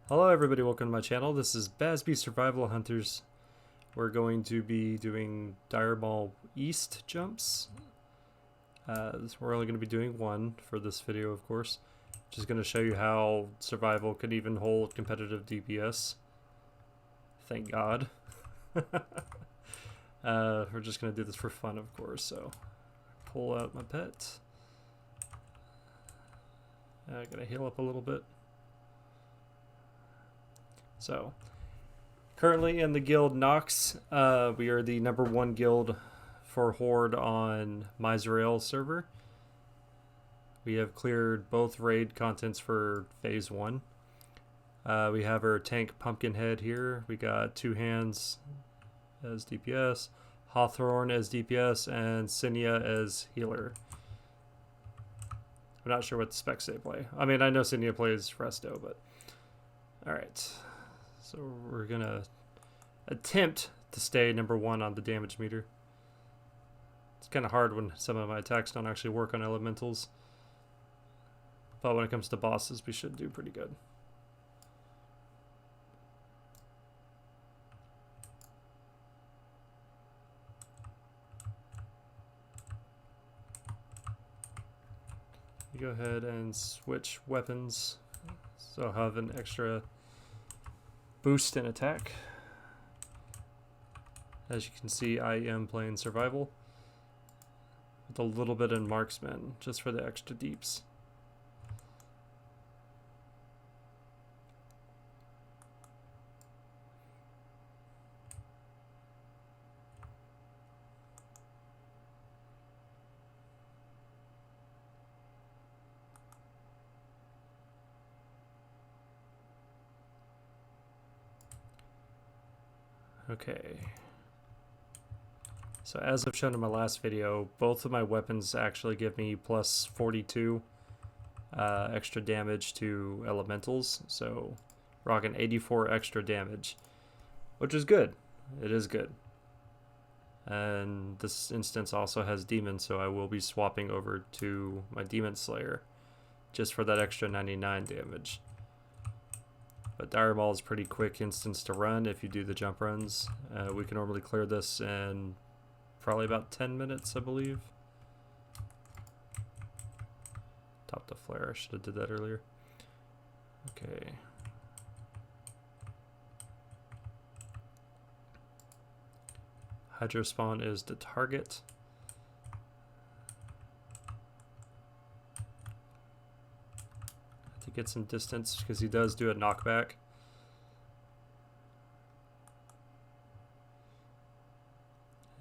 Hello everybody, welcome to my channel. This is Basby Survival Hunters. We're going to be doing Dire Maul East jumps. We're only going to be doing one for this video, of course. Just going to show you how survival can even hold competitive DPS. Thank God. We're just going to do this for fun, of course, so pull out my pet. I gotta heal up a little bit. So, currently in the guild Nox, we are the #1 guild for Horde on Myzrael server. We have cleared both raid contents for phase 1. We have our tank Pumpkinhead here. We got Two Hands as DPS, Hawthorne as DPS, and Cinia as healer. I'm not sure what specs they play. I mean, I know Cinia plays Resto, but alright. So we're gonna attempt to stay #1 on the damage meter. It's kind of hard when some of my attacks don't actually work on elementals. But when it comes to bosses, we should do pretty good. You go ahead and switch weapons. So I'll have an extra boost in attack. As you can see, I am playing survival with a little bit in marksman just for the extra deeps. Okay. So as I've shown in my last video, both of my weapons actually give me plus 42 extra damage to elementals. So rocking 84 extra damage, which is good. It is good. And this instance also has demon, so I will be swapping over to my demon slayer just for that extra 99 damage. But Dire Maul is a pretty quick instance to run if you do the jump runs. We can normally clear this in probably about 10 minutes, I believe. Top the flare, I should have did that earlier. Okay. Hydro spawn is the target. To get some distance because he does do a knockback.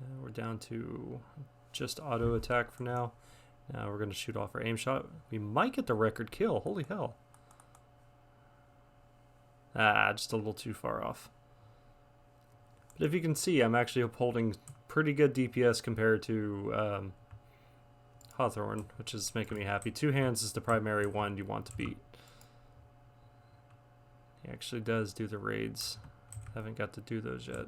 And we're down to just auto attack for now. Now we're going to shoot off our aim shot. We might get the record kill. Holy hell. Just a little too far off. But if you can see, I'm actually upholding pretty good DPS compared to Hawthorne, which is making me happy. Two Hands is the primary one you want to beat. He actually does do the raids. Haven't got to do those yet.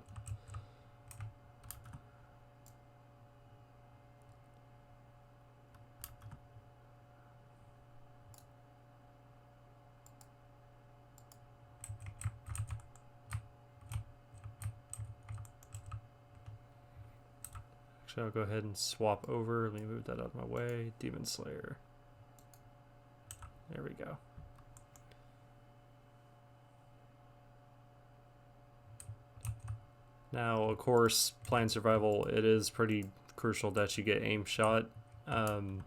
Actually, I'll go ahead and swap over. Let me move that out of my way. Demon Slayer. There we go. Now, of course, playing survival, it is pretty crucial that you get aim shot. It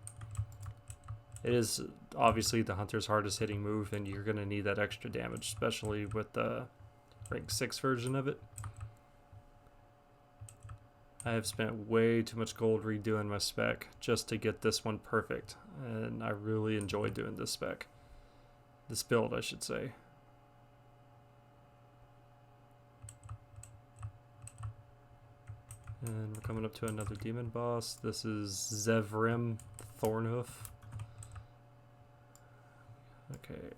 is obviously the hunter's hardest hitting move, and you're going to need that extra damage, especially with the rank 6 version of it. I have spent way too much gold redoing my spec just to get this one perfect, and I really enjoy doing this spec. This build, I should say. And we're coming up to another demon boss. This is Zevrim Thornhoof. Okay.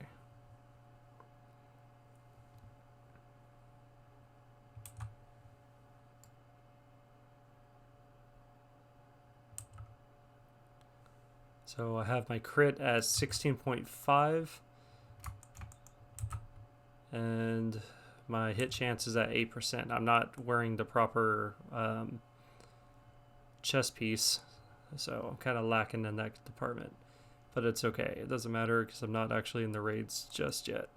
So I have my crit at 16.5. and my hit chance is at 8%. I'm not wearing the proper chest piece, so I'm kind of lacking in that department. But it's okay. It doesn't matter because I'm not actually in the raids just yet.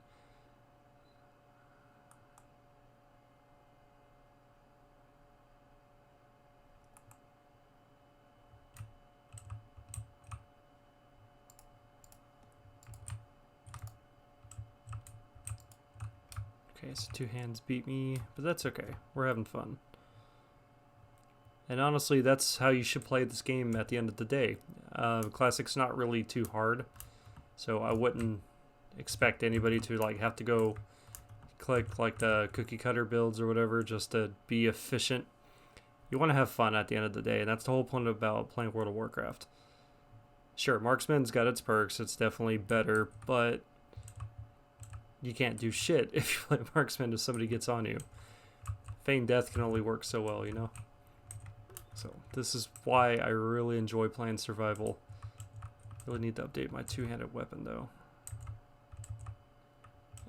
Okay, so 2 hands beat me, but that's okay. We're having fun. And honestly, that's how you should play this game at the end of the day. Classic's not really too hard, so I wouldn't expect anybody to like have to go click like the cookie cutter builds or whatever just to be efficient. You want to have fun at the end of the day, and that's the whole point about playing World of Warcraft. Sure, Marksman's got its perks. It's definitely better, but you can't do shit if you play Marksman if somebody gets on you. Feigned death can only work so well, you know? So this is why I really enjoy playing survival. Really need to update my 2-handed weapon though.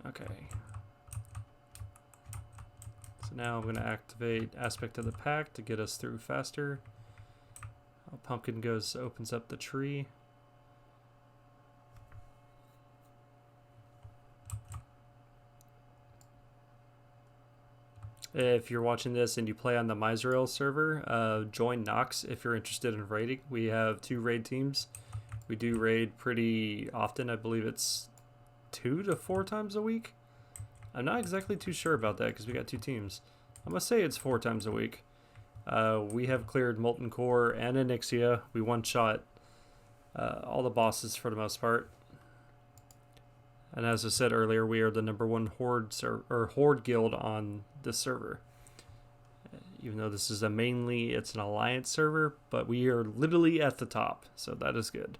Okay. So now I'm going to activate Aspect of the Pack to get us through faster. Pumpkin opens up the tree. If you're watching this and you play on the Misrael server, join Nox if you're interested in raiding. We have 2 raid teams. We do raid pretty often. I believe it's 2 to 4 times a week. I'm not exactly too sure about that because we got 2 teams. I must say it's 4 times a week. We have cleared Molten Core and Onyxia. We one-shot all the bosses for the most part. And as I said earlier, we are the #1 Horde guild on this server. Even though this is it's an alliance server, but we are literally at the top, so that is good.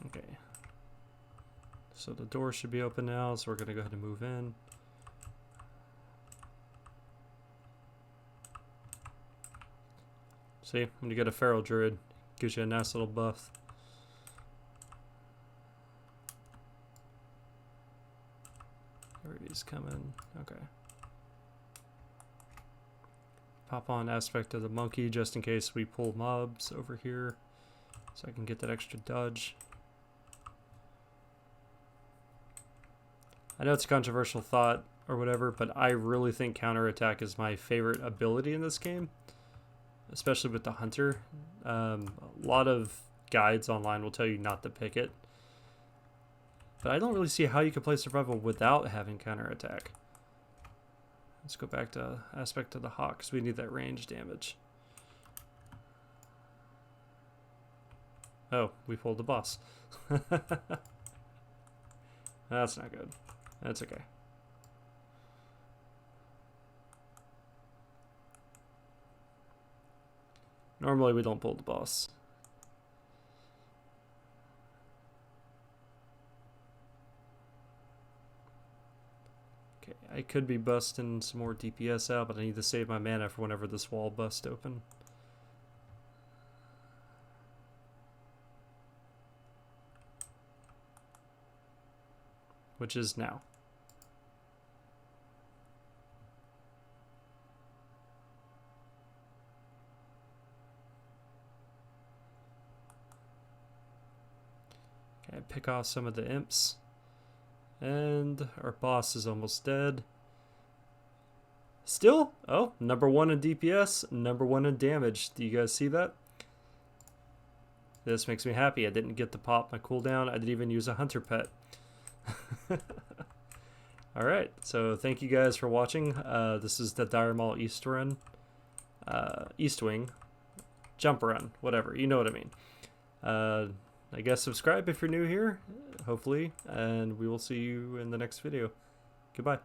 Okay. So the door should be open now, so we're going to go ahead and move in. See, when you get a Feral Druid, gives you a nice little buff. Everybody's coming. Okay. Pop on Aspect of the Monkey just in case we pull mobs over here, so I can get that extra dodge. I know it's a controversial thought or whatever, but I really think counterattack is my favorite ability in this game. Especially with the Hunter. A lot of guides online will tell you not to pick it. But I don't really see how you can play survival without having counterattack. Let's go back to Aspect of the Hawk because we need that range damage. Oh, we pulled the boss. That's not good. That's okay. Normally we don't pull the boss. Okay, I could be busting some more DPS out, but I need to save my mana for whenever this wall busts open. Which is now. Okay, pick off some of the imps. And our boss is almost dead. Still, oh, #1 in DPS, #1 in damage. Do you guys see that? This makes me happy. I didn't get to pop my cooldown. I didn't even use a hunter pet. Alright, so thank you guys for watching. This is the Dire Maul East Run. East Wing. Jump Run. Whatever. You know what I mean. I guess subscribe if you're new here, hopefully. And we will see you in the next video. Goodbye.